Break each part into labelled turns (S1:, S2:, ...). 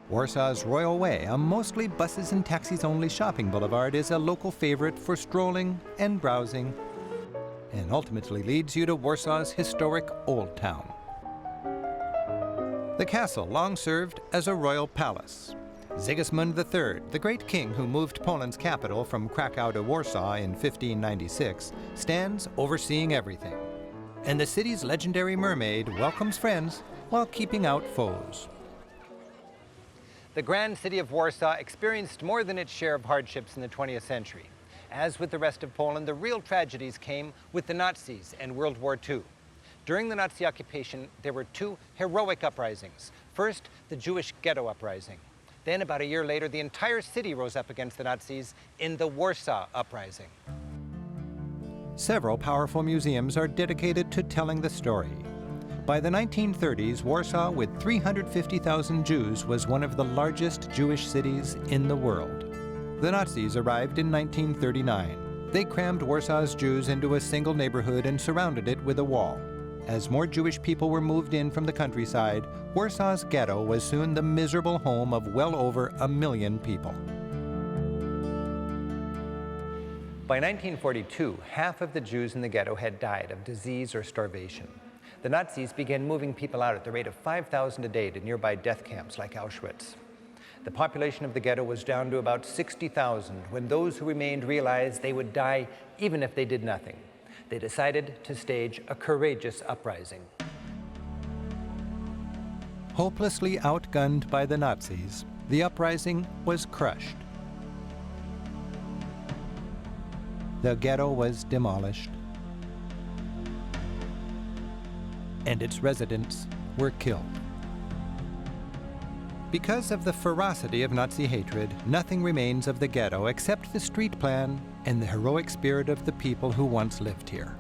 S1: Warsaw's Royal Way, a mostly buses and taxis only shopping boulevard, is a local favorite for strolling and browsing, and ultimately leads you to Warsaw's historic Old Town. The castle long served as a royal palace. Sigismund III, the great king who moved Poland's capital from Krakow to Warsaw in 1596, stands overseeing everything. And the city's legendary mermaid welcomes friends while keeping out foes. The grand city of Warsaw experienced more than its share of hardships in the 20th century. As with the rest of Poland, the real tragedies came with the Nazis and World War II. During the Nazi occupation, there were two heroic uprisings. First, the Jewish ghetto uprising. Then, about a year later, the entire city rose up against the Nazis in the Warsaw Uprising. Several powerful museums are dedicated to telling the story. By the 1930s, Warsaw, with 350,000 Jews, was one of the largest Jewish cities in the world. The Nazis arrived in 1939. They crammed Warsaw's Jews into a single neighborhood and surrounded it with a wall. As more Jewish people were moved in from the countryside, Warsaw's ghetto was soon the miserable home of well over 1 million people. By 1942, half of the Jews in the ghetto had died of disease or starvation. The Nazis began moving people out at the rate of 5,000 a day to nearby death camps like Auschwitz. The population of the ghetto was down to about 60,000 when those who remained realized they would die even if they did nothing. They decided to stage a courageous uprising. Hopelessly outgunned by the Nazis, the uprising was crushed. The ghetto was demolished, and its residents were killed. Because of the ferocity of Nazi hatred, nothing remains of the ghetto except the street plan and the heroic spirit of the people who once lived here.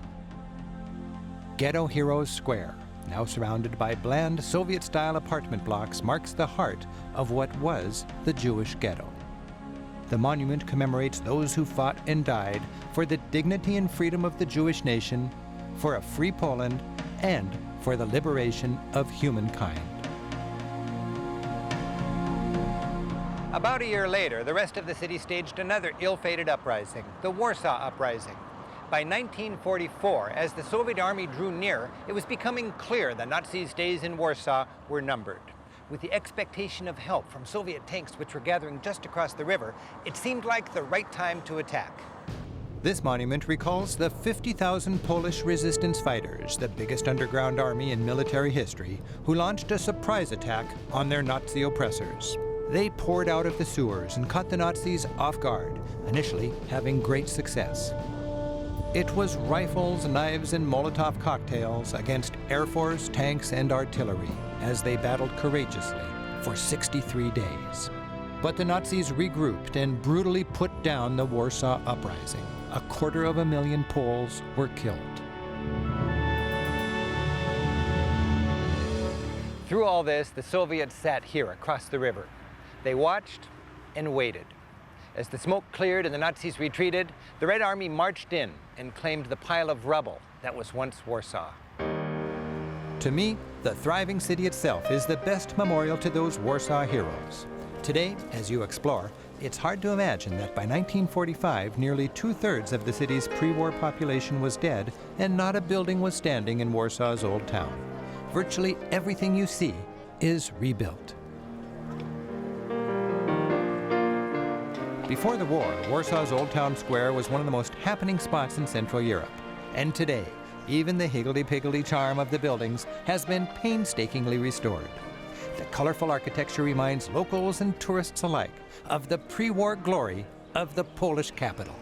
S1: Ghetto Heroes Square, now surrounded by bland Soviet-style apartment blocks, marks the heart of what was the Jewish ghetto. The monument commemorates those who fought and died for the dignity and freedom of the Jewish nation, for a free Poland, and for the liberation of humankind. About a year later, the rest of the city staged another ill-fated uprising, the Warsaw Uprising. By 1944, as the Soviet army drew near, it was becoming clear the Nazis' days in Warsaw were numbered. With the expectation of help from Soviet tanks which were gathering just across the river, it seemed like the right time to attack. This monument recalls the 50,000 Polish resistance fighters, the biggest underground army in military history, who launched a surprise attack on their Nazi oppressors. They poured out of the sewers and caught the Nazis off guard, initially having great success. It was rifles, knives, and Molotov cocktails against Air Force, tanks, and artillery as they battled courageously for 63 days. But the Nazis regrouped and brutally put down the Warsaw Uprising. 250,000 Poles were killed. Through all this, the Soviets sat here across the river. They watched and waited. As the smoke cleared and the Nazis retreated, the Red Army marched in and claimed the pile of rubble that was once Warsaw. To me, the thriving city itself is the best memorial to those Warsaw heroes. Today, as you explore, it's hard to imagine that by 1945, nearly 2/3 of the city's pre-war population was dead and not a building was standing in Warsaw's Old Town. Virtually everything you see is rebuilt. Before the war, Warsaw's Old Town Square was one of the most happening spots in Central Europe. And today, even the higgledy-piggledy charm of the buildings has been painstakingly restored. The colorful architecture reminds locals and tourists alike of the pre-war glory of the Polish capital.